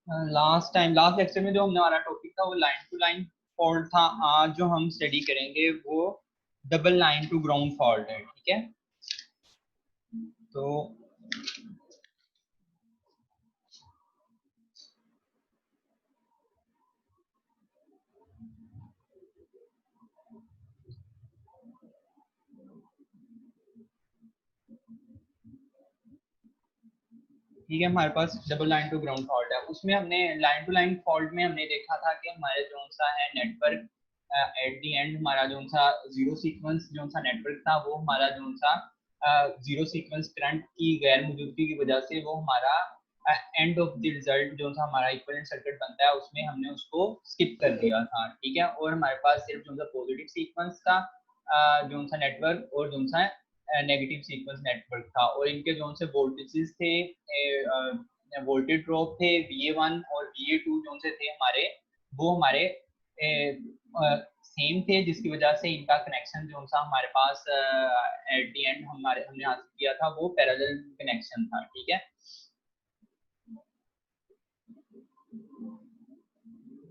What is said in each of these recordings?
Last lecture में जो हमने हमारा टॉपिक था वो लाइन टू लाइन फॉल्ट था। आज जो हम स्टडी करेंगे वो double line to ground fault है। ठीक है, तो ठीक है, हमारे पास double line to ground fault है। उसमें हमने लाइन टू लाइन फॉल्ट में हमने देखा था कि हमारे जो सा है नेटवर्क एट द एंड हमारा जो सा जीरो सीक्वेंस जो सा नेटवर्क था वो हमारा जो सा जीरो सीक्वेंस करंट की गैर मौजूदगी की वजह से वो हमारा एंड ऑफ द रिजल्ट जो सा हमारा इक्विवेलेंट सर्किट बनता है उसमें हमने उसको स्किप कर दिया था। ठीक है, और हमारे पास सिर्फ जो सा पॉजिटिव सीक्वेंस का जो सा नेटवर्क और जो सा नेगेटिव सीक्वेंस नेटवर्क था, और इनके जो से वोल्टेजेस थे, वोल्टेज ड्रॉप थे VA1 और VA2 जो से थे हमारे, वो हमारे सेम थे, जिसकी वजह से इनका कनेक्शन जो सा हमारे पास एट द एंड हमने हासिल किया था वो पैरेलल कनेक्शन था। ठीक है,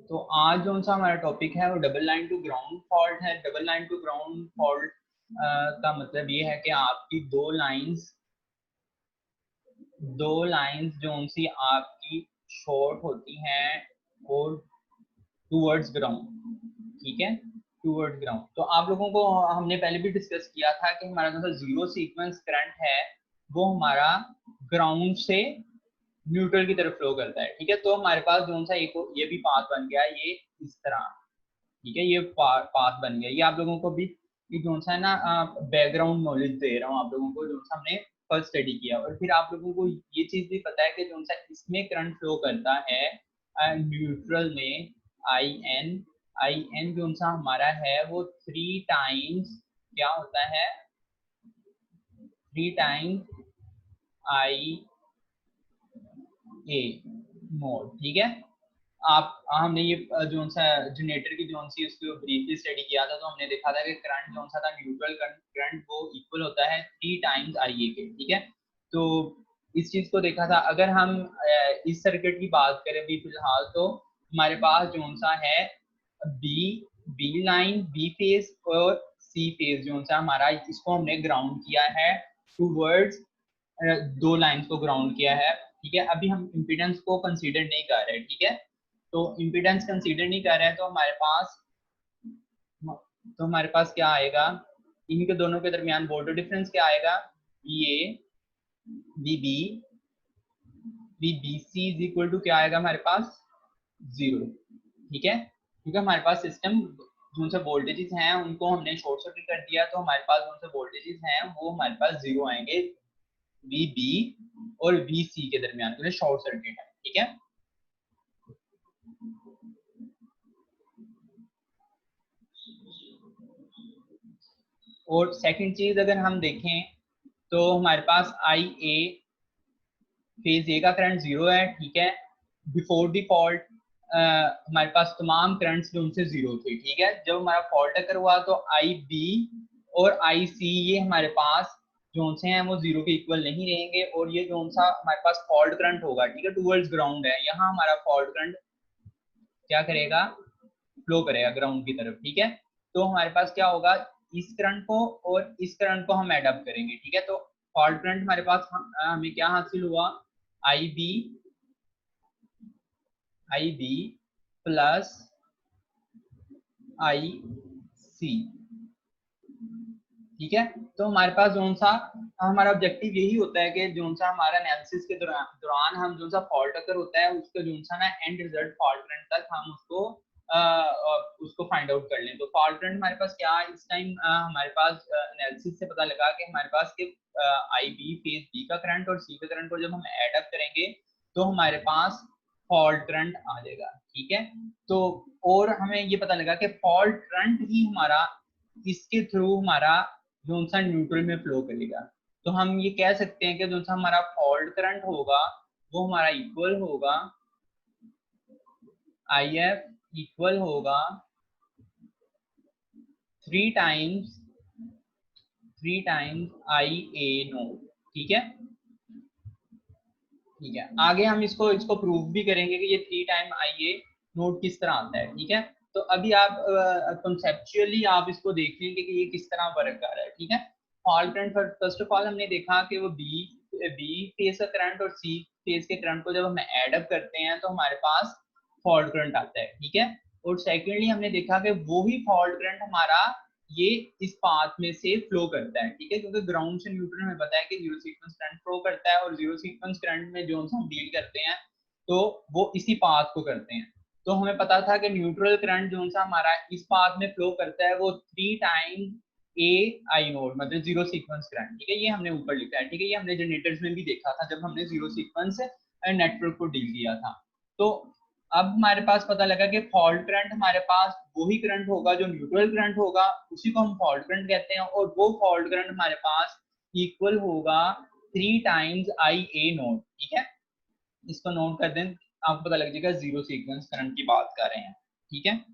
तो आज जो सा हमारा टॉपिक है वो double line to ground fault है। Double line to ground fault का मतलब ये है कि आपकी दो लाइंस जो सी आपकी शॉर्ट होती हैं और टूवर्ड्स ग्राउंड। ठीक है, टूवर्ड्स ग्राउंड। तो आप लोगों को हमने पहले भी डिस्कस किया था कि हमारा जो जीरो सीक्वेंस करंट है वो हमारा ग्राउंड से न्यूट्रल की तरफ फ्लो करता है। ठीक है, तो हमारे पास जो सा एक ये भी पाथ बन गया ये इस तरह। ठीक है, ये पाथ बन गया। ये आप लोगों को भी ये जो सा है ना बैकग्राउंड नॉलेज दे रहा हूँ आप लोगों को, जो सा हमने फर्स्ट स्टडी किया। और फिर आप लोगों को ये चीज भी पता है कि जो सा इसमें करंट फ्लो करता है न्यूट्रल में आई एन जो सा हमारा है वो थ्री टाइम्स क्या होता है, three times I A node. ठीक है, आप हमने ये जो सा जनरेटर की जो सी उसको ब्रीफली स्टडी किया था, तो हमने देखा था कि करंट जो सा था न्यूट्रल करंट वो इक्वल होता है थ्री टाइम्स आई ए के। ठीक है, तो इस चीज को देखा था। अगर हम इस सर्किट की बात करें भी फिलहाल, तो हमारे पास जो सा है B B line B phase और सी फेज जो सा हमारा, इसको हमने ग्राउंड किया है टूवर्ड्स, दो लाइंस को ग्राउंड किया है। ठीक है, अभी हम इम्पीडेंस को कंसीडर नहीं कर रहे। ठीक है, तो इम्पीडेंस कंसीडर नहीं कर रहे हैं, तो हमारे पास क्या आएगा, इनके दोनों के दरमियान वोल्टेज डिफरेंस क्या आएगा, VA VB VBC is equal to क्या आएगा हमारे पास, जीरो। ठीक है, क्योंकि हमारे पास सिस्टम जो से वोल्टेजेस हैं उनको हमने शॉर्ट सर्किट कर दिया, तो हमारे पास जो से वोल्टेजेस हैं वो हमारे पास जीरो आएंगे VB और VC के दरमियान, क्योंकि शॉर्ट सर्किट है। ठीक है, और सेकंड चीज अगर हम देखें तो हमारे पास IA फेज ए का करंट जीरो है। ठीक है, बिफोर डिफॉल्ट हमारे पास तमाम करंट्स जो उनसे जीरो थे। ठीक है, जब हमारा फॉल्ट अगर हुआ तो IB और IC ये हमारे पास जो से हैं वो जीरो के इक्वल नहीं रहेंगे, और ये जो सा हमारे पास फॉल्ट करंट होगा, ठीक है, टूवर्ड्स ग्राउंड है, यहाँ हमारा फॉल्ट करंट क्या करेगा, फ्लो करेगा ग्राउंड की तरफ। ठीक है, तो हमारे पास क्या होगा, इस करंट को और इस करंट को हम एड अप करेंगे। ठीक है, तो फॉल्ट करंट हमारे पास हमें क्या हासिल हुआ, IB IB प्लस IC। ठीक है, तो हमारे पास जो सा हमारा ऑब्जेक्टिव यही होता है कि जो सा हमारा एनालिसिस के दौरान हम जो सा फॉल्ट अगर होता है उसका जो सा ना एंड रिजल्ट फॉल्ट करंट तक हम उसको फाइंड आउट कर लें। तो फॉल्ट करंट हमारे पास क्या है इस टाइम, हमारे पास एनालिसिस से पता लगा कि हमारे पास के IB फेज B का करंट और C का करंट को जब हम एड अप करेंगे तो हमारे पास फॉल्ट करंट आ जाएगा। ठीक है, तो और हमें ये पता लगा कि फॉल्ट करंट ही हमारा इसके थ्रू हमारा जो सा न्यूट्रल में फ्लो करेगा। तो हम ये कह सकते हैं कि जो सा हमारा फॉल्ट करंट होगा वो हमारा इक्वल होगा IF इक्वल होगा थ्री टाइम्स IA नोड। ठीक है, ठीक है, आगे हम इसको इसको प्रूव भी करेंगे कि ये 3 टाइम IA नोट किस तरह आता है। ठीक है, तो अभी आप कंसेप्चुअली आप इसको देख लेंगे कि ये किस तरह वर्क कर रहा है। ठीक है, fault current first of all हमने देखा कि वो बी फेज का करंट और सी फेज के करंट को जब हम ऐड अप करते हैं तो हमारे पास फॉल्ट करंट आता है। ठीक है, और सेकेंडली हमने देखा कि वो ही फॉल्ट करंट हमारा ये इस पाथ में से फ्लो करता है। ठीक है, क्योंकि ग्राउंड से न्यूट्रल में पता है कि जीरो सीक्वेंस करंट फ्लो करता है, और जीरो सीक्वेंस करंट में जो हम डील करते हैं तो वो इसी पाथ को करते हैं। तो हमें पता था कि न्यूट्रल करंट जो सा हमारा इस पाथ में फ्लो करता है वो 3 टाइम ए आई नोड, मतलब जीरो सीक्वेंस करंट। ठीक है, ये हमने ऊपर लिखा है। ठीक है, ये हमने जनरेटर्स में भी देखा था जब हमने जीरो सीक्वेंस नेटवर्क को डील किया था। तो अब हमारे पास पता लगा कि फॉल्ट करंट हमारे पास वही करंट होगा जो न्यूट्रल करंट होगा, उसी को हम फॉल्ट करंट कहते हैं, और वो फॉल्ट करंट हमारे पास इक्वल होगा 3 टाइम्स आई ए नोड। ठीक है, इसको नोट कर दें, आपको पता लग जाएगा जीरो सीक्वेंस करंट की बात कर रहे हैं। ठीक है,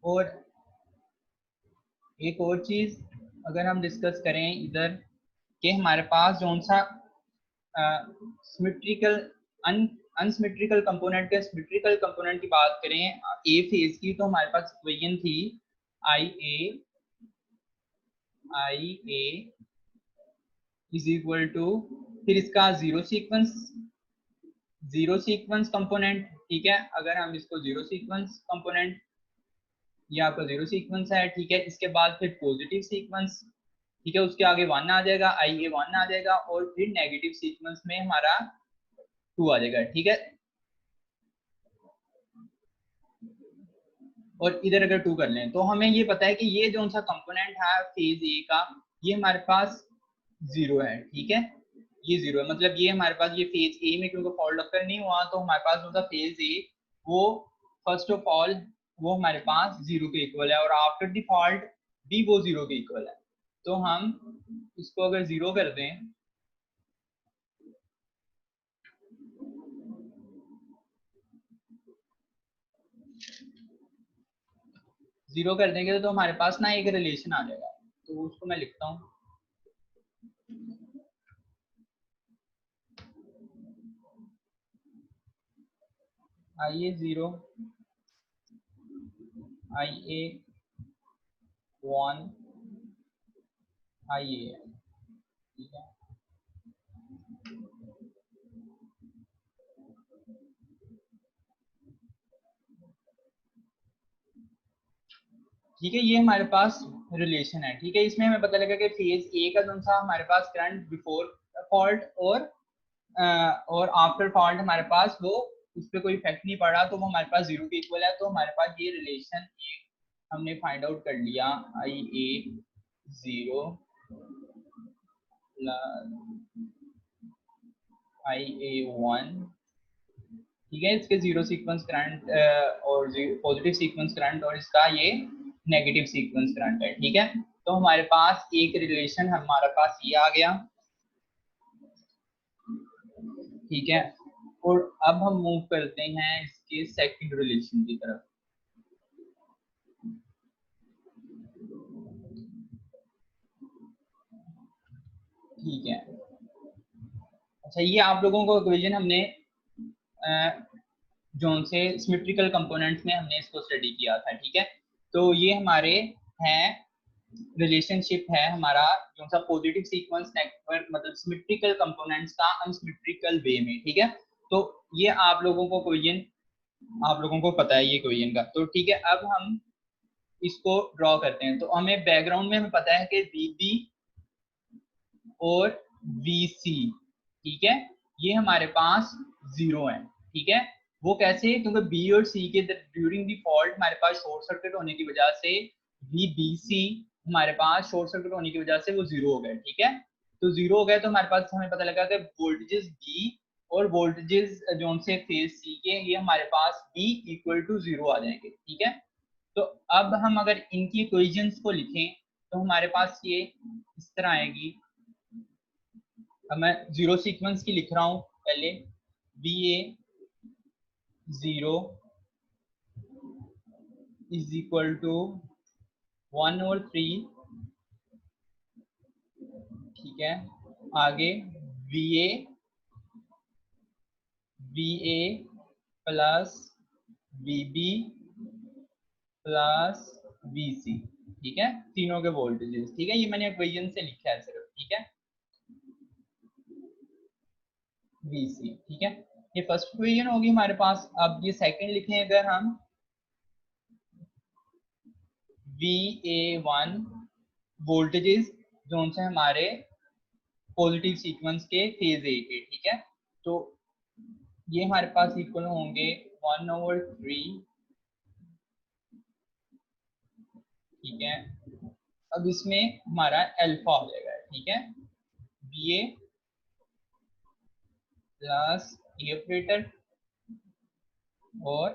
और एक और चीज अगर हम डिस्कस करें इधर कि हमारे पास जो सा सिमेट्रिकल अनसिमेट्रिकल कंपोनेंट के सिमेट्रिकल कंपोनेंट की बात करें ए फेज की, तो हमारे पास इक्वेशन थी आई ए इज इक्वल टू, फिर इसका जीरो सीक्वेंस कंपोनेंट। ठीक है, अगर हम इसको जीरो सीक्वेंस कंपोनेंट, ये आपका जीरो सीक्वेंस है। ठीक है, इसके बाद फिर पॉजिटिव सीक्वेंस। ठीक है, उसके आगे वन आ जाएगा, IA वन आ जाएगा, और फिर नेगेटिव सीक्वेंस में हमारा टू आ जाएगा। ठीक है, और इधर अगर टू कर लें तो हमें ये पता है कि ये जो सा कंपोनेंट है फेज ए का, ये हमारे पास जीरो है। ठीक है, ये जीरो है, मतलब ये हमारे पास ये फेज ए में क्योंकि फॉल्ट अकर नहीं हुआ तो हमारे पास जो सा फेज ए वो फर्स्ट ऑफ ऑल वो हमारे पास जीरो के इक्वल है, और आफ्टर द फॉल्ट भी वो जीरो के इक्वल है। तो हम इसको अगर जीरो कर दें, जीरो कर देंगे तो हमारे पास ना एक रिलेशन आ जाएगा, तो उसको मैं लिखता हूँ। IA zero, IA one, IA। ठीक है, ठीक है, ये हमारे पास रिलेशन है। ठीक है, इसमें हमें पता लगा कि फेज ए का जो सा हमारे पास करंट बिफोर फॉल्ट और आफ्टर फॉल्ट हमारे पास वो उस पर कोई इफेक्ट नहीं पड़ा, तो वो हमारे पास जीरो के इक्वल है। तो हमारे पास ये रिलेशन हमने फाइंड आउट कर लिया, IA जीरो IA वन। ठीक है, इसके जीरो सीक्वेंस करंट और पॉजिटिव सीक्वेंस करंट, और इसका ये नेगेटिव सीक्वेंस करंट है। ठीक है, तो हमारे पास एक रिलेशन हमारे पास ये आ गया। ठीक है, और अब हम मूव करते हैं इसके सेकंड रिलेशन की तरफ। ठीक है, अच्छा, ये आप लोगों को इक्वेशन हमने जो से सिमेट्रिकल कंपोनेंट्स में हमने इसको स्टडी किया था। ठीक है, तो ये हमारे हैं रिलेशनशिप है हमारा जो सा पॉजिटिव सीक्वेंस नेटवर्क, मतलब सिमेट्रिकल कंपोनेंट्स का अनसिमेट्रिकल वे में। ठीक है, तो ये आप लोगों को क्वेश्चन, आप लोगों को पता है ये क्वेश्चन का। तो ठीक है, अब हम इसको ड्रॉ करते हैं। तो हमें बैकग्राउंड में हमें पता है कि VB और VC, ठीक है, ये हमारे पास जीरो है। ठीक है, वो कैसे, क्योंकि बी और सी के ड्यूरिंग दी फॉल्ट हमारे पास शॉर्ट सर्किट होने की वजह से VBC हमारे पास शॉर्ट सर्किट होने की वजह से वो जीरो हो गए। ठीक है, तो जीरो हो गए तो हमारे पास हमें पता लगा कि वोल्टेजेस B और वोल्टेजेस जो से फेज C के, ये हमारे पास B इक्वल टू जीरो आ जाएंगे। ठीक है, तो अब हम अगर इनकी इक्वेशंस को लिखें तो हमारे पास ये इस तरह आएगी। अब मैं जीरो सीक्वेंस की लिख रहा हूं पहले, VA zero is equal to 1/3, ठीक है। आगे VA plus VB plus VC, ठीक है, तीनों के वोल्टेजेस, ठीक है। ये मैंने इक्वेशन से लिखा है सिर्फ, ठीक है, VC, ठीक है। ये फर्स्ट इक्वेशन होगी हमारे पास। अब ये सेकंड लिखें अगर हम, VA1 वोल्टेजेस जो उनसे हमारे पॉजिटिव सीक्वेंस के फेज ए के, ठीक है। तो ये हमारे पास इक्वल होंगे 1/3, ठीक है। अब इसमें हमारा अल्फा हो जाएगा, ठीक है, VA प्लस ए ऑपरेटर और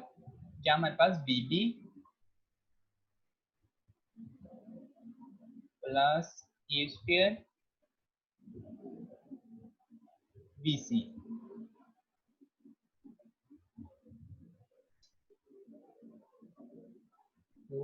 क्या हमारे पास VB प्लस ए स्क्वायर VC। तो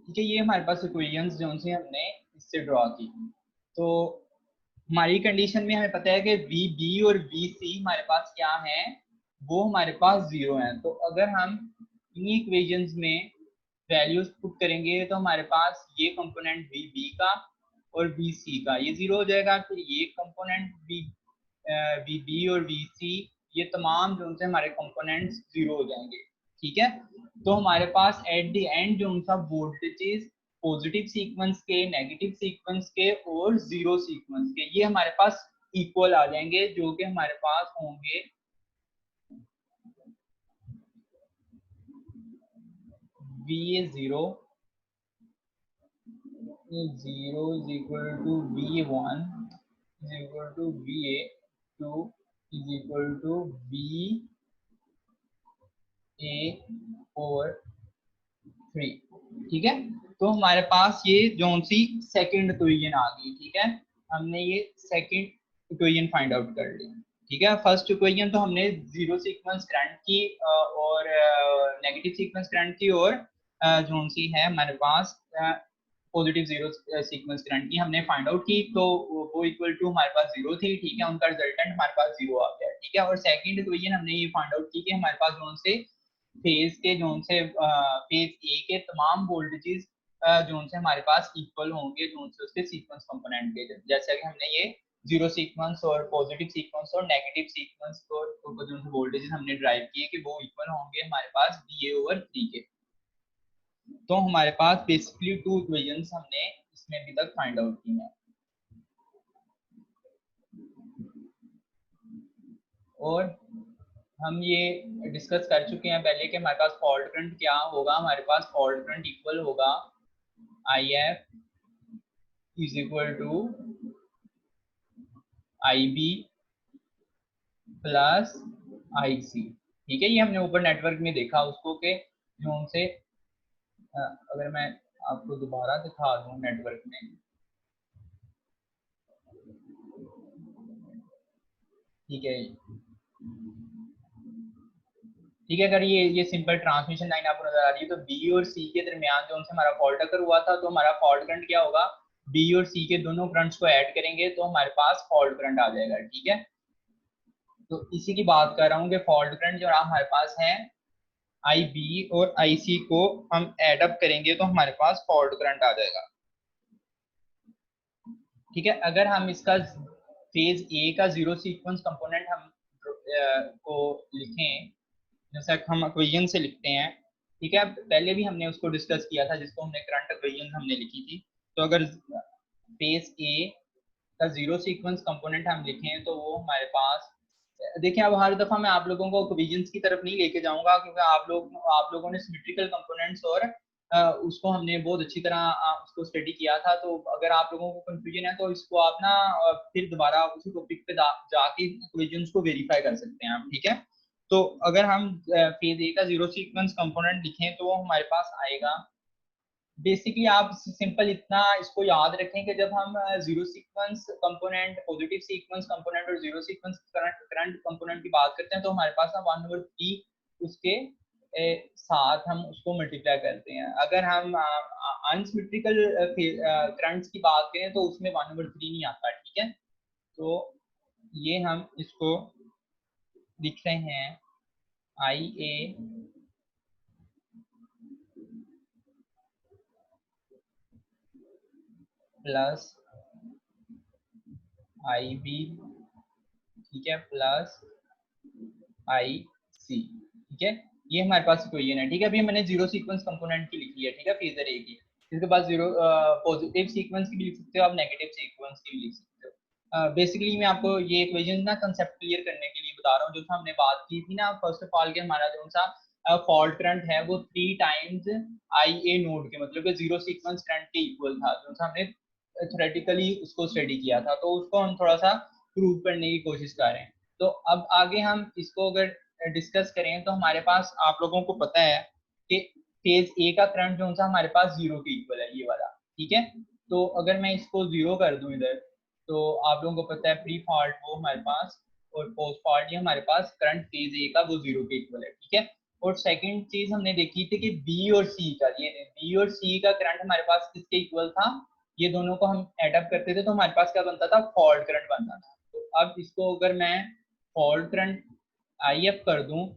ठीक है, ये हमारे पास इक्वेशंस जो से हमने इससे ड्रॉ की। तो हमारी कंडीशन में हमें पता है कि VB और VC हमारे पास क्या है, वो हमारे पास 0 है। तो अगर हम इन इक्वेशंस में वैल्यूज पुट करेंगे तो हमारे पास ये कंपोनेंट VB का और VC का ये 0 हो जाएगा। फिर ये कंपोनेंट VB और VC, ये तमाम जो उनसे हमारे कंपोनेंट्स 0 हो जाएंगे, ठीक है। तो हमारे पास एट द एंड जो उनका वोल्टेजेस पॉजिटिव सीक्वेंस के, नेगेटिव सीक्वेंस के और जीरो सीक्वेंस के, ये हमारे पास इक्वल आ जाएंगे, जो कि हमारे पास होंगे VA0 is equal to VA1 is equal to VA2 is equal to VA3, ठीक है। तो हमारे पास ये जोन सी सेकंड इक्वेशन आ गई, ठीक है। हमने ये सेकंड इक्वेशन फाइंड आउट कर ली, ठीक है। फर्स्ट इक्वेशन तो हमने जीरो सीक्वेंस करंट की और नेगेटिव सीक्वेंस करंट की, और जोन सी है हमारे पास पॉजिटिव जीरो सीक्वेंस करंट की हमने फाइंड आउट की। तो वो इक्वल टू हमारे पास जीरो थी, ठीक है, उनका रिजल्टेंट हमारे पास जीरो आ गया, ठीक है। और सेकंड इक्वेशन हमने ये फाइंड आउट की कि हमारे पास जोन से फेज के, जोन से फेज ए के तमाम वोल्टेजेस जोन से हमारे पास इक्वल होंगे जोन से उसके सीक्वेंस कंपोनेंट के, जैसा कि हमने ये जीरो सीक्वेंस और पॉजिटिव सीक्वेंस और नेगेटिव सीक्वेंस को जो वोल्टेजेस हमने ड्राइव किए कि वो इक्वल होंगे हमारे पास VA/3 के। तो हमारे पास बेसिकली टू इक्वेशंस हमने इसमें अभी तक फाइंड आउट की हैं। और हम ये डिस्कस कर चुके हैं पहले कि हमारे पास फॉल्ट करंट क्या होगा। हमारे पास फॉल्ट करंट इक्वल होगा IF is equal to IB plus IC, ठीक है। ये हमने ऊपर नेटवर्क में देखा उसको के जोन से, अगर मैं आपको दोबारा दिखा दूं नेटवर्क में, ठीक है, ठीक है। अगर ये सिंपल ट्रांसमिशन लाइन आपको नजर आ रही है तो B और C के दरमियान जो उनसे हमारा फॉल्ट अगर हुआ था, तो हमारा फॉल्ट करंट क्या होगा, B और C के दोनों करंट्स को ऐड करेंगे तो हमारे पास फॉल्ट करंट आ जाएगा, ठीक है। तो इसी की बात कर रहा हूँ कि फॉल्ट करंट जो हमारे पास है IB और IC को हम एड अप करेंगे तो हमारे पास फॉल्ट करंट आ जाएगा, ठीक है। अगर हम इसका फेज ए का जीरो सीक्वेंस कंपोनेंट हम को लिखें, जैसा हम इक्वेशन से लिखते हैं, ठीक है, पहले भी हमने उसको डिस्कस किया था जिसको हमने करंट इक्वेशन हमने लिखी थी। तो अगर फेज ए का जीरो सीक्वेंस कंपोनेंट हम लिखें तो वो हमारे पास, देखिए अब हर दफा मैं आप लोगों को इक्वेशंस की तरफ नहीं लेके जाऊंगा, क्योंकि आप लोगों ने सिमेट्रिकल कंपोनेंट्स और उसको हमने बहुत अच्छी तरह उसको स्टडी किया था। तो अगर आप लोगों को कंफ्यूजन है तो इसको आप ना फिर दोबारा उसी टॉपिक पे जाके इक्वेशंस को वेरीफाई कर सकते हैं आप, ठीक है। तो अगर हम फेज ए का जीरो सीक्वेंस कंपोनेंट लिखें तो वो हमारे पास आएगा। बेसिकली आप सिंपल इतना इसको याद रखें कि जब हम zero sequence component, positive sequence component और जीरो सीक्वेंस करंट कंपोनेंट की बात करते हैं तो हमारे पास ना 1/3 उसके साथ हम उसको मल्टीप्लाई करते हैं। अगर हम अनसिमेट्रिकल करंट्स की बात करें तो उसमें 1/3 नहीं आता, ठीक है। तो ये हम इसको लिख रहे हैं आई ए प्लस आई बी, ठीक है, प्लस आई सी, ठीक है। ये हमारे पास इक्वेशन है, ठीक है। अभी मैंने जीरो सीक्वेंस कंपोनेंट की लिखी है, ठीक है, फेजर ए की। इसके पास जीरो पॉजिटिव सीक्वेंस की भी लिख सकते हो आप, नेगेटिव सीक्वेंस की भी लिख सकते हो। बेसिकली मैं आपको ये इक्वेशन ना कंसेप्ट क्लियर करने के लिए बता रहा हूँ। जो हमने बात की थी ना फर्स्ट ऑफ ऑल के हमारा जो सा फॉल्ट करंट है वो 3 टाइम्स आई ए नोड के मतलब कि जीरो सीक्वेंस करंट के इक्वल था। जो सा हमने थ्योरेटिकली उसको स्टडी किया था, तो उसको हम थोड़ा सा प्रूव करने की कोशिश कर रहे हैं। तो अब आगे हम इसको अगर डिस्कस करें तो हमारे पास आप लोगों को पता है कि फेज ए का करंट जो सा हमारे पास जीरो के इक्वल है, ये वाला, ठीक है। तो अगर मैं इसको जीरो कर दूं इधर, तो आप लोगों को पता है प्री फॉल्ट वो हमारे पास और पोस्ट फॉल्ट ये हमारे पास करंट फेज ए का वो जीरो के इक्वल है, ठीक है। और सेकंड चीज हमने देखी थी कि बी और सी का, ये बी और सी का करंट हमारे पास किसके इक्वल था, ये दोनों को हम एड अप करते थे तो हमारे पास क्या बनता था, फॉल्ट करंट बनता था। तो अब इसको अगर मैं फॉल्ट करंट आई एफ कर दूं,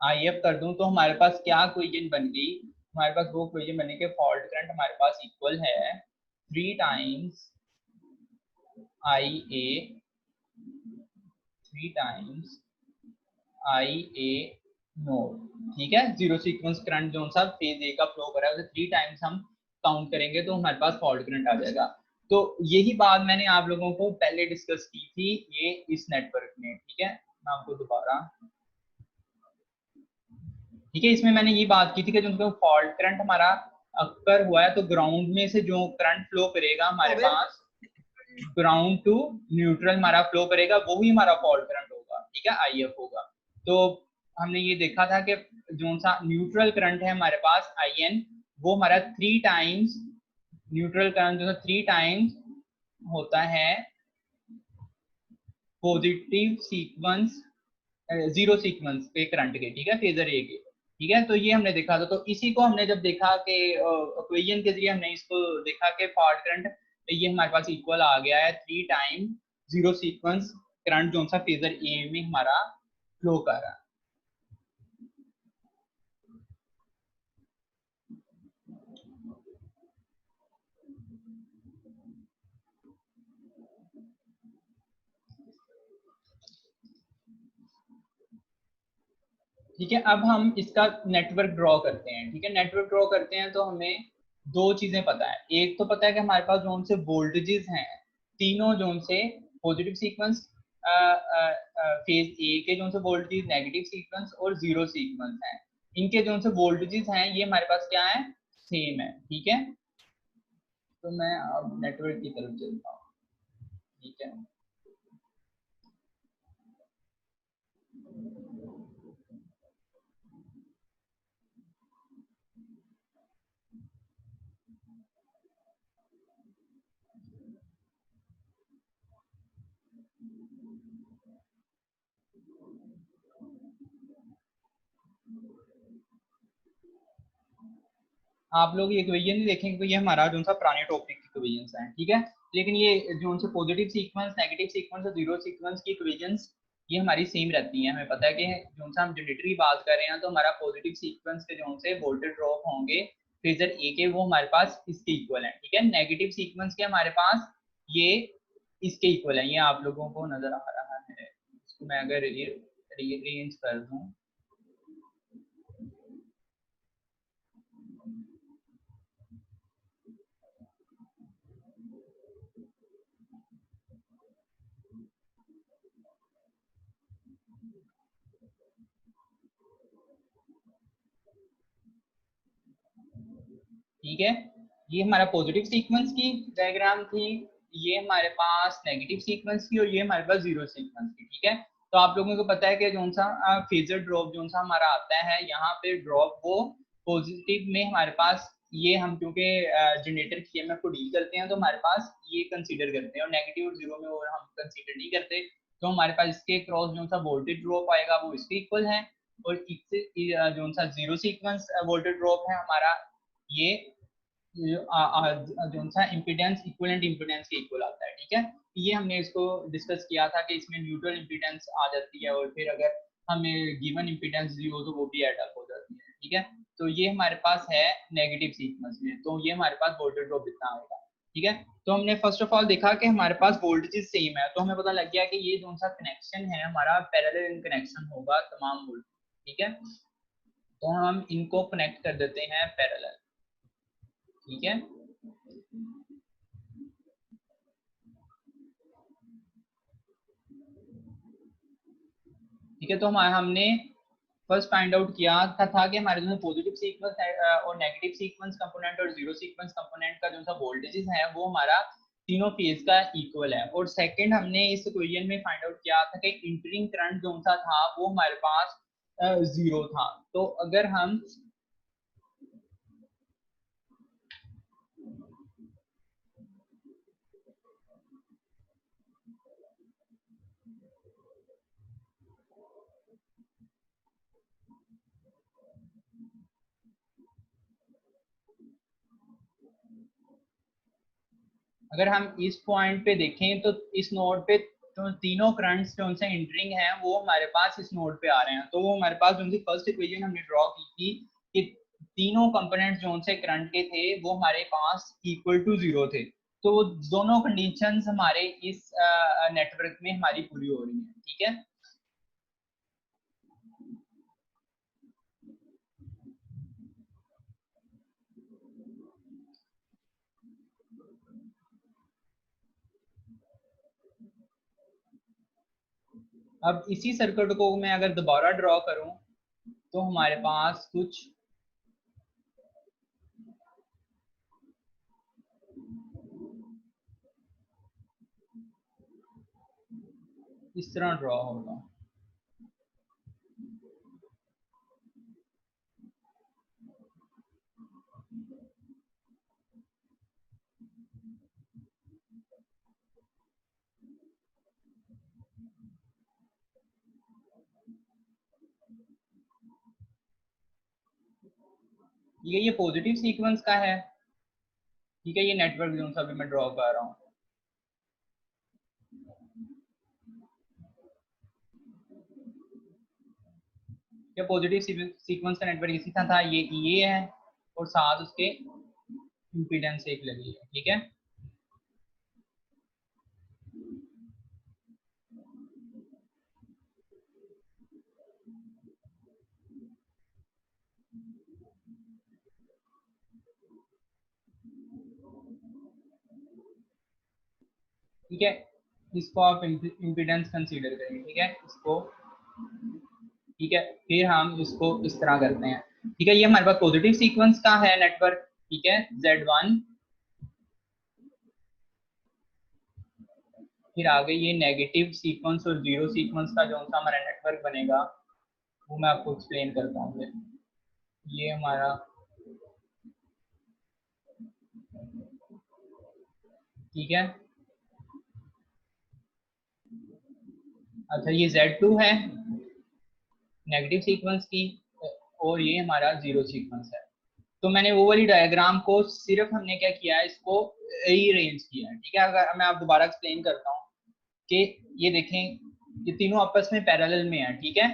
आई एफ कर दूं तो हमारे पास क्या इक्वेशन बन गई, हमारे पास वो इक्वेशन बने कि फॉल्ट करंट हमारे पास इक्वल है 3 times I A, 3 times I A node, ठीक है। जीरो सीक्वेंस करंट जो सा फेज ए का फ्लो कर रहा है उसे 3 टाइम्स हम काउंट करेंगे तो हमारे पास फॉल्ट करंट आ जाएगा। तो यही बात मैंने आप लोगों को पहले डिस्कस की थी ये इस नेटवर्क में, ठीक है। मैं आपको दोबारा, ठीक है, इसमें मैंने ये बात की थी कि जो फॉल्ट करंट हमारा अक्कर हुआ है तो ग्राउंड में से जो करंट फ्लो करेगा हमारे पास, ग्राउंड टू न्यूट्रल हमारा फ्लो करेगा, वो ही हमारा फॉल्ट करंट होगा, ठीक है, आई एफ होगा। तो हमने ये देखा था कि जो सा न्यूट्रल करंट है हमारे पास आई एन, वो हमारा 3 टाइम्स न्यूट्रल करंट जो है 3 टाइम्स होता है पॉजिटिव सीक्वेंस जीरो सीक्वेंस के करंट के, ठीक है, फेजर ए के, ठीक है। तो ये हमने देखा था। तो इसी को हमने जब देखा कि इक्वेशन के जरिए हमने इसको देखा कि फॉल्ट करंट ये हमारे पास इक्वल आ गया है 3 टाइम जीरो सीक्वेंस करंट जो सा फेजर ए में हमारा फ्लो कर रहा है। ठीक है, अब हम इसका नेटवर्क ड्रॉ करते हैं, ठीक है। नेटवर्क ड्रॉ करते हैं तो हमें दो चीजें पता है। एक तो पता है कि हमारे पास जोन से वोल्टेजेस हैं तीनों जोन से, पॉजिटिव सीक्वेंस फेज ए के जोन से वोल्टेज, नेगेटिव सीक्वेंस और जीरो सीक्वेंस हैं। इनके जोन से वोल्टेजेस हैं ये हमारे पास क्या है, सेम है, ठीक है। तो मैं अब नेटवर्क की तरफ चलता हूँ, ठीक है। आप लोग ये इक्वेशन नहीं देखेंगे तो ये हमारा जो सा पुराने टॉपिक की इक्वेशंस हैं, ठीक है। लेकिन ये जो से पॉजिटिव सीक्वेंस, नेगेटिव सीक्वेंस और जीरो सीक्वेंस की इक्वेशंस ये हमारी सेम रहती हैं। हमें पता है कि जो सा हम जनरेटर की बात कर रहे हैं तो हमारा पॉजिटिव सीक्वेंस के जो से वोल्टेज ड्रॉप होंगे फेजर ए के, वो हमारे पास इसके इक्वल है, ठीक है। नेगेटिव सीक्वेंस के हमारे पास ये इसके इक्वल है, ये आप लोगों को नजर आ रहा है। इसको मैं अगर ये रीअरेंज कर दूं, ठीक है। ये हमारा पॉजिटिव सीक्वेंस की डायग्राम थी, ये हमारे पास नेगेटिव सीक्वेंस की, और ये हमारे पास जीरो सीक्वेंस की। ठीक है, तो आप लोगों को पता है कि जो सा फेजर ड्रॉप जो सा हमारा आता है, यहाँ पे ड्रॉप वो पॉजिटिव में हमारे पास, ये हम क्योंकि जनरेटर की ईएमएफ को डील करते हैं तो हमारे पास ये कंसीडर करते हैं, और नेगेटिव और जीरो में वो हम कंसीडर नहीं करते। तो हमारे पास इसके क्रॉस जो सा वोल्टेज ड्रॉप आएगा वो इसके इक्वल है, और इससे जो सा जीरो सीक्वेंस वोल्टेज ड्रॉप है हमारा, ये जो सा इम्पीडेंस इक्विवेलेंट इम्पीडेंस के इक्वल आता है। ठीक है, ये हमने इसको डिस्कस किया था कि इसमें न्यूट्रल इम्पीडेंस आ जाती है, और फिर अगर हमें गिवन इम्पीडेंस दी हो तो वो भी ऐड अप हो जाती है। ठीक है, तो ये हमारे पास है नेगेटिव सीक्वेंस में, तो ये हमारे पास वोल्टेज ड्रॉप इतना आएगा। ठीक है, तो हमने फर्स्ट ऑफ ऑल देखा कि हमारे पास वोल्टेज सेम है, तो हमें पता लग गया कि ये जो सा कनेक्शन है हमारा पैरेलल कनेक्शन होगा तमाम वोल्टेज। ठीक है, तो हम इनको कनेक्ट कर देते हैं पैरेलल। ठीक है, ठीक है, तो हमने फर्स्ट फाइंड आउट किया था कि हमारे जो पॉजिटिव सीक्वेंस और नेगेटिव सीक्वेंस कंपोनेंट और जीरो सीक्वेंस कंपोनेंट का जो सा वोल्टेजेस है वो हमारा तीनों फेज का इक्वल है। और सेकंड हमने इस इक्वेशन में फाइंड आउट किया था कि इंटरिंग करंट जो सा था वो हमारे पास जीरो था। तो अगर हम इस पॉइंट पे देखें तो इस नोड पे तो तीनों करंट्स जो उनसे इंटरिंग है वो हमारे पास इस नोड पे आ रहे हैं। तो वो हमारे पास उनकी फर्स्ट इक्वेशन हमने ड्रॉ की थी कि तीनों कंपोनेंट्स जो उनसे करंट के थे वो हमारे पास इक्वल टू जीरो थे। तो वो दोनों कंडीशंस हमारे इस नेटवर्क में हमारी पूरी हो रही है। ठीक है, अब इसी सर्किट को मैं अगर दोबारा ड्रॉ करूं तो हमारे पास कुछ इस तरह ड्रॉ होगा। ये पॉजिटिव सीक्वेंस का है। ठीक है, ये नेटवर्क जो सा भी मैं ड्रॉ कर रहा हूँ, या पॉजिटिव सीक्वेंस का नेटवर्क इसी तरह था। ये है और साथ उसके इम्पीडेंस एक लगी है। ठीक है, ठीक है, इसको आप इम्पीडेंस कंसीडर करेंगे। ठीक है, इसको, ठीक है, फिर हम इसको इस तरह करते हैं। ठीक है, ये हमारे पास पॉजिटिव सीक्वेंस का है नेटवर्क। ठीक है, Z1, फिर आगे ये नेगेटिव सीक्वेंस और जीरो सीक्वेंस का जो सा हमारा नेटवर्क बनेगा वो मैं आपको एक्सप्लेन करता हूँ। फिर ये हमारा, ठीक है, अच्छा ये Z2 है नेगेटिव सीक्वेंस की, और ये हमारा जीरो सीक्वेंस है। तो मैंने वो वाली डायग्राम को सिर्फ हमने क्या किया है, इसको रीअरेंज किया है। ठीक है, अगर मैं आप दोबारा एक्सप्लेन करता हूँ कि ये देखें, ये तीनों आपस में पैरेलल में है। ठीक है,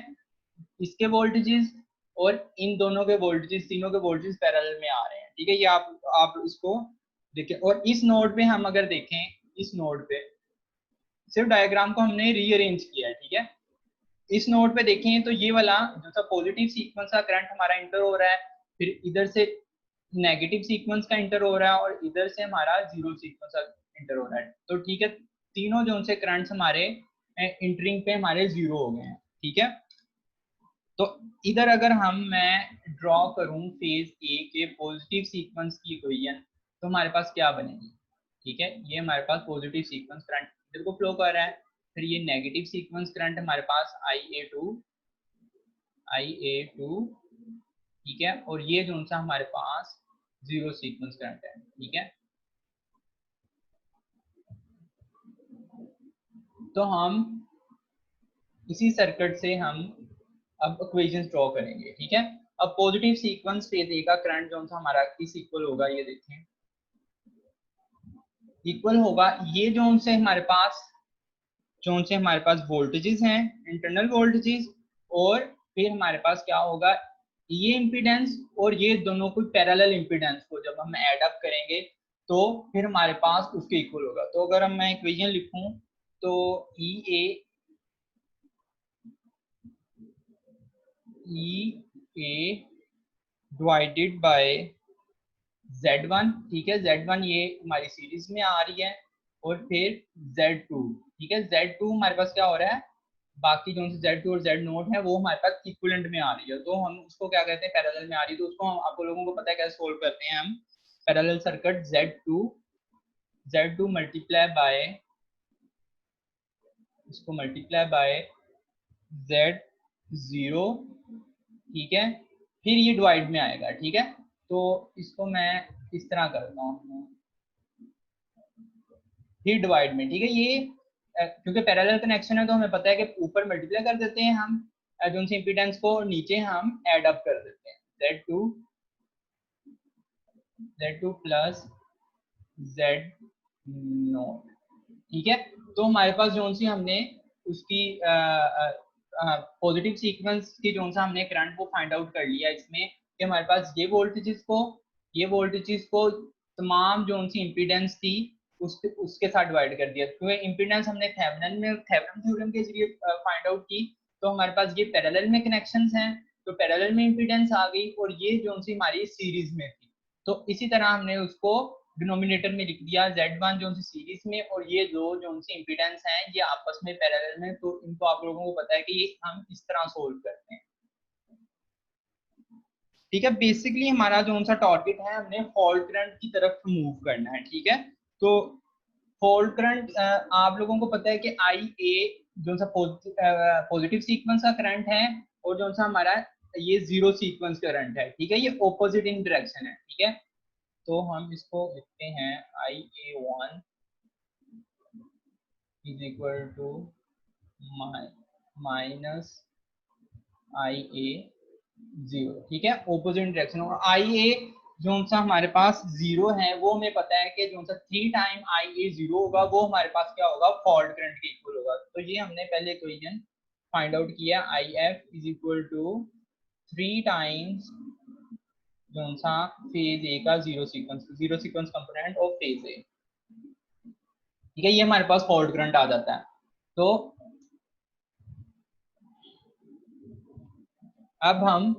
इसके वोल्टेजेस और इन दोनों के वोल्टेजेस, तीनों के वोल्टेजेस पैरेलल में आ रहे हैं। ठीक है, ये आप इसको देखें, और इस नोड पे हम अगर देखें, इस नोड पे सिर्फ डायग्राम को हमने रीअरेंज किया है। ठीक है, इस नोड पे देखें तो ये वाला जो सा पॉजिटिव सीक्वेंस का करंट हमारा इंटर हो रहा है, फिर इधर से नेगेटिव सीक्वेंस का इंटर हो रहा है, और इधर से हमारा जीरो सीक्वेंस का इंटर हो रहा है। तो ठीक है, तीनों जो उनसे करंट्स हमारे इंटरिंग पे हमारे जीरो हो गए हैं। ठीक है, तो इधर अगर मैं ड्रॉ करूं फेज ए के पॉजिटिव सीक्वेंस की इक्वेशन, तो हमारे पास क्या बनेगी? ठीक है, ये हमारे पास पॉजिटिव सीक्वेंस करंट इधर को फ्लो कर रहा है। फिर ये नेगेटिव सीक्वेंस करंट हमारे पास IA2, ठीक है, और ये जो सा हमारे पास जीरो सीक्वेंस करंट है। ठीक है, तो हम इसी सर्किट से हम अब इक्वेशंस ड्रॉ करेंगे। ठीक है, अब पॉजिटिव सीक्वेंस फेज ए का करंट जो सा हमारा किस इक्वल होगा, ये देखें, इक्वल होगा ये जोन से हमारे पास वोल्टेजेस हैं, इंटरनल वोल्टेजेस, और फिर हमारे पास क्या होगा, ये इम्पीडेंस और ये दोनों को पैरेलल इम्पीडेंस को जब हम ऐड अप करेंगे तो फिर हमारे पास उसके इक्वल होगा। तो अगर हम मैं इक्वेशन लिखूं तो E डिवाइडेड बाय Z1, ठीक है, Z1 ये हमारी सीरीज में आ रही है, और फिर Z2, ठीक है, Z2 हमारे पास क्या हो रहा है, बाकी जो Z2 और Z0 है वो हमारे पास इक्विवेलेंट में आ रही है, तो हम उसको क्या कहते हैं, पैरेलल में आ रही है। तो उसको हम आपको लोगों को पता है कैसे सोल्व करते हैं हम, parallel circuit Z2 multiply by Z0, ठीक है, फिर ये डिवाइड में आएगा। ठीक है, तो इसको मैं इस तरह करता हूँ, फिर डिवाइड में, ठीक है, ये क्योंकि पैरेलल कनेक्शन है तो हमें पता है कि ऊपर मल्टीप्लाई कर देते हैं हम जो सी इम्पीडेंस को, और नीचे हम ऐड अप कर देते हैं Z2 प्लस Z0, ठीक है। तो हमारे पास जो सी हमने उसकी पॉजिटिव सीक्वेंस की जो सा हमने करंट को फाइंड आउट कर लिया इसमें, कि हमारे पास ये वोल्टेजेस को तमाम जो सी इम्पीडेंस थी उसके साथ डिवाइड कर दिया, क्योंकि इम्पीडेंस हमने थेवेनिन थ्योरम के जरिए फाइंड आउट की। तो हमारे पास ये पैरेलल में कनेक्शंस हैं, तो पैरेलल में इम्पीडेंस आ गई, और ये जो सी हमारी सीरीज में थी, तो इसी तरह हमने उसको डिनोमिनेटर में लिख दिया Z1 जो सी सीरीज में, और ये दो जो सी इम्पीडेंस हैं ये आपस में पैरेलल में, तो इनको आप लोगों को पता है कि ये हम इस तरह सोल्व करते हैं। ठीक है, बेसिकली हमारा जो सा टारगेट है, हमने फॉल्ट करंट की तरफ मूव करना है। ठीक है, तो फॉल्ट करंट आप लोगों को पता है कि IA जो सा पॉजिटिव सीक्वेंस का करंट है, और जो सा हमारा ये जीरो सीक्वेंस करंट है, ठीक है, ये ऑपोजिट इन डायरेक्शन है। ठीक है, तो हम इसको लिखते हैं IA1 is equal to minus IA0, ठीक है, ऑपोजिट डायरेक्शन। और IA जो सा हमारे पास जीरो है, वो हमें पता है कि जो सा 3 टाइम IA0 होगा वो हमारे पास क्या होगा, फॉल्ट करंट के इक्वल होगा। तो ये हमने पहले इक्वेशन फाइंड आउट किया, IF is equal to 3 times जो सा फेज ए का zero sequence component of phase A, ठीक है, ये हमारे पास फॉल्ट करंट आ जाता है। तो अब हम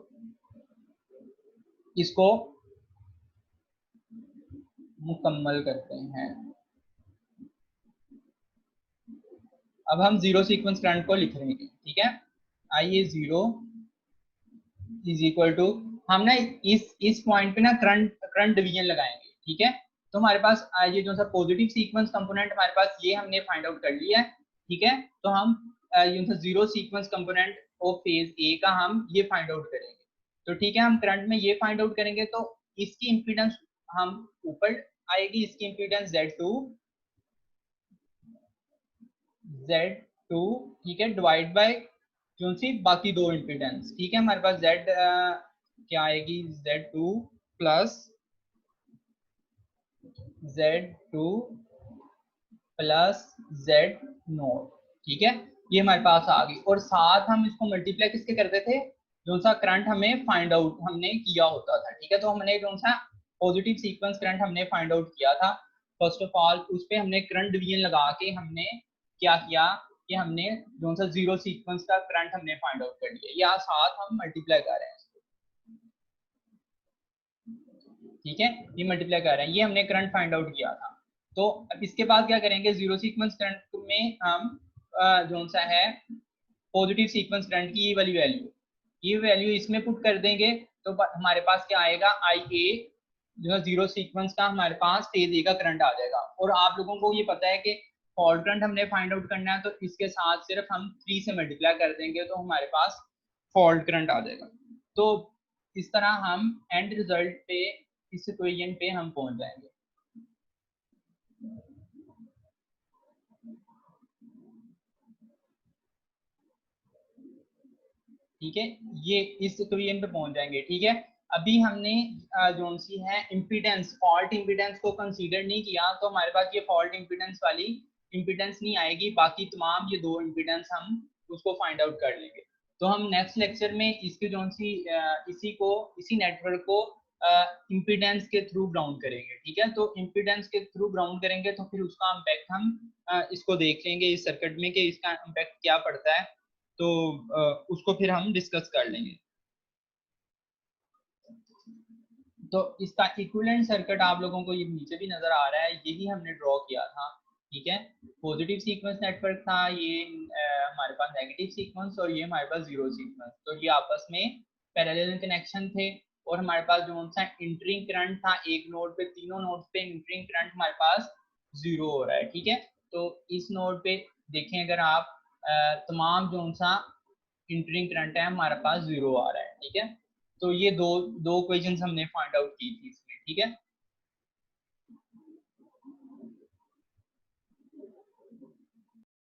इसको मुकम्मल करते हैं। अब हम जीरो सीक्वेंस करंट को लिख रहे हैं। ठीक है, IA0 इज इक्वल टू, हम ना इस पॉइंट पे ना करंट डिवीजन लगाएंगे। ठीक है, तो हमारे पास ये जो सा पॉजिटिव सीक्वेंस कंपोनेंट हमारे पास ये हमने फाइंड आउट कर लिया है। ठीक है, तो हम ये जो zero sequence component of phase A का हम ये फाइंड आउट करेंगे। तो ठीक है, हम करंट में ये फाइंड आउट करेंगे, तो इसकी इम्पीडेंस हम ऊपर आएगी, इसकी इम्पीडेंस Z2, ठीक है, डिवाइड बाय जो सी बाकी दो इम्पीडेंस। ठीक है, हमारे पास क्या आएगी, Z2 plus Z2 plus Z0, ठीक है, ये हमारे पास आ गई, और साथ हम इसको मल्टीप्लाई किसके करते थे, जो सा करंट हमें फाइंड आउट हमने किया होता था। ठीक है, तो हमने जो सा पॉजिटिव सीक्वेंस करंट हमने फाइंड आउट किया था, फर्स्ट ऑफ ऑल उस पर हमने करंट डिवीजन लगा के हमने क्या किया कि हमने जो सा जीरो सीक्वेंस का करंट हमने फाइंड आउट कर लिया, या साथ हम मल्टीप्लाई कर रहे हैं इसको। ठीक है, ये मल्टीप्लाई कर रहे हैं, ये हमने करंट फाइंड आउट किया था। तो अब इसके बाद क्या करेंगे, जीरो सीक्वेंस करंट में हम जो सा है पॉजिटिव सीक्वेंस करंट की ये वाली वैल्यू ये वैल्यू इसमें पुट कर देंगे तो हमारे पास क्या आएगा, IA जो है जीरो सीक्वेंस का हमारे पास फेज ए का करंट आ जाएगा। और आप लोगों को ये पता है कि फॉल्ट करंट हमने फाइंड आउट करना है, तो इसके साथ सिर्फ हम 3 से मल्टीप्लाई कर देंगे तो हमारे पास फॉल्ट करंट आ जाएगा। तो इस तरह हम एंड रिजल्ट पे, इस इक्वेशन पे हम पहुंच जाएंगे। ठीक है, ये इस इक्वेशन पे पहुंच जाएंगे। ठीक है, अभी हमने जो सी है इम्पीडेंस, फॉल्ट इम्पीडेंस को कंसीडर नहीं किया, तो हमारे पास ये फॉल्ट इम्पीडेंस वाली इम्पीडेंस नहीं आएगी। बाकी तमाम ये दो इम्पीडेंस हम उसको फाइंड आउट कर लेंगे। तो हम नेक्स्ट लेक्चर में इसके जो सी इसी नेटवर्क को इम्पीडेंस के थ्रू ग्राउंड करेंगे। ठीक है, तो इम्पीडेंस के थ्रू ग्राउंड करेंगे तो फिर उसका इम्पैक्ट हम इसको देख लेंगे इस सर्किट में कि इसका इम्पैक्ट क्या पड़ता है, तो उसको फिर हम डिस्कस कर लेंगे। तो इसका इक्विवेलेंट सर्किट आप लोगों को ये नीचे भी नजर आ रहा है, यही हमने ड्रॉ किया था। ठीक है, पॉजिटिव सीक्वेंस नेटवर्क था ये, हमारे पास नेगेटिव सीक्वेंस, और ये हमारे पास जीरो सीक्वेंस। तो ये आपस में पैरेलल कनेक्शन थे, और हमारे पास जो सा इंटरिंग करंट था एक नोड पे, तीनों नोड पे इंटरिंग करंट हमारे पास जीरो हो रहा है। ठीक है, तो इस नोड पे देखें अगर आप, तमाम जो सा इंटरिंग करंट है हमारे पास जीरो आ रहा है। ठीक है, तो ये दो दो इक्वेशंस हमने फाइंड आउट की थी इसमें। ठीक है,